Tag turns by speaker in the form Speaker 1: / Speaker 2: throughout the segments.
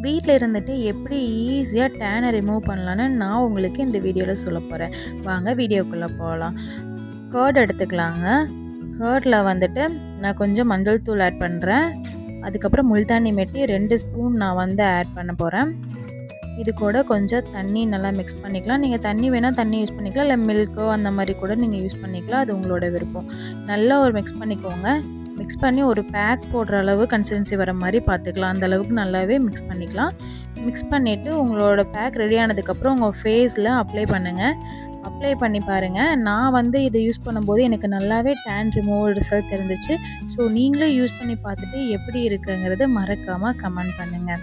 Speaker 1: வீட்ல இருந்துட்டு எப்படி ஈஸியா டேனை ரிமூவ் பண்ணலான்னு நான் உங்களுக்கு இந்த வீடியோவில் சொல்ல போகிறேன். வாங்க வீடியோக்குள்ளே போகலாம். கர்ட் எடுத்துக்கலாங்க. கர்டில் வந்துட்டு நான் கொஞ்சம் மஞ்சள் தூள் ஆட் பண்ணுறேன். அதுக்கப்புறம் முல்தானி மெட்டி 2 ஸ்பூன் நான் ஆட் பண்ண போகிறேன். இது கூட கொஞ்சம் தண்ணி நல்லா மிக்ஸ் பண்ணிக்கலாம். நீங்கள் தண்ணி வேணால் தண்ணி யூஸ் பண்ணிக்கலாம், இல்லை மில்க்கோ அந்த மாதிரி கூட நீங்கள் யூஸ் பண்ணிக்கலாம். அது உங்களோட விருப்பம். நல்லா மிக்ஸ் பண்ணிக்கோங்க. மிக்ஸ் பண்ணி ஒரு பேக் போடுற அளவு கன்சிஸ்டன்சி வர மாதிரி பார்த்துக்கலாம். அந்த அளவுக்கு நல்லாவே மிக்ஸ் பண்ணிக்கலாம். மிக்ஸ் பண்ணிவிட்டு உங்களோட பேக் ரெடி ஆனதுக்கப்புறம் உங்கள் ஃபேஸில் அப்ளை பண்ணுங்கள். அப்ளை பண்ணி பாருங்கள். நான் இதை யூஸ் பண்ணும்போது எனக்கு நல்லாவே டேன் ரிமூவ் ரிசல்ட் தெரிஞ்சிச்சு. ஸோ நீங்களும் யூஸ் பண்ணி பார்த்துட்டு எப்படி இருக்குங்கிறத மறக்காமல் கமெண்ட் பண்ணுங்கள்.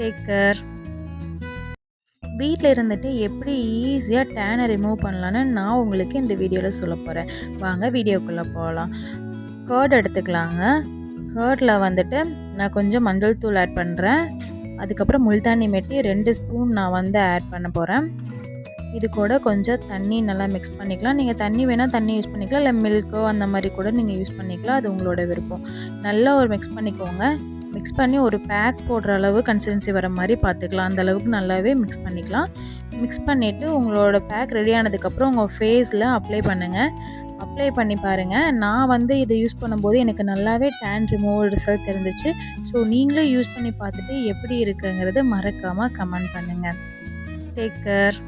Speaker 1: Take care. வீட்டில் இருந்துட்டு எப்படி ஈஸியாக டேனை ரிமூவ் பண்ணலான்னு நான் உங்களுக்கு இந்த வீடியோவில் சொல்ல போகிறேன். வாங்க வீடியோக்குள்ளே போகலாம். கர்ட் எடுத்துக்கலாங்க. கர்டில் நான் கொஞ்சம் மஞ்சள் தூள் ஆட் பண்ணுறேன். அதுக்கப்புறம் முல்தானி மெட்டி 2 ஸ்பூன் நான் ஆட் பண்ண போகிறேன். இது கூட கொஞ்சம் தண்ணி நல்லா மிக்ஸ் பண்ணிக்கலாம். நீங்கள் தண்ணி வேணால் தண்ணி யூஸ் பண்ணிக்கலாம், இல்லை மில்க்கோ அந்த மாதிரி கூட நீங்கள் யூஸ் பண்ணிக்கலாம். அது உங்களோட விருப்பம். நல்லா மிக்ஸ் பண்ணிக்கோங்க. மிக்ஸ் பண்ணி ஒரு பேக் போடுற அளவு கன்சிஸ்டன்சி வர மாதிரி பார்த்துக்கலாம். அந்த அளவுக்கு நல்லாவே மிக்ஸ் பண்ணிக்கலாம். மிக்ஸ் பண்ணிவிட்டு உங்களோட பேக் ரெடி ஆனதுக்கப்புறம் உங்கள் ஃபேஸில் அப்ளை பண்ணுங்கள். அப்ளை பண்ணி பாருங்கள். நான் இதை யூஸ் பண்ணும்போது எனக்கு நல்லாவே டேன் ரிமூவ் ரிசல்ட் தெரிஞ்சிச்சு. ஸோ நீங்களும் யூஸ் பண்ணி பார்த்துட்டு எப்படி இருக்குங்கிறத மறக்காமல் கமெண்ட் பண்ணுங்கள். Take care.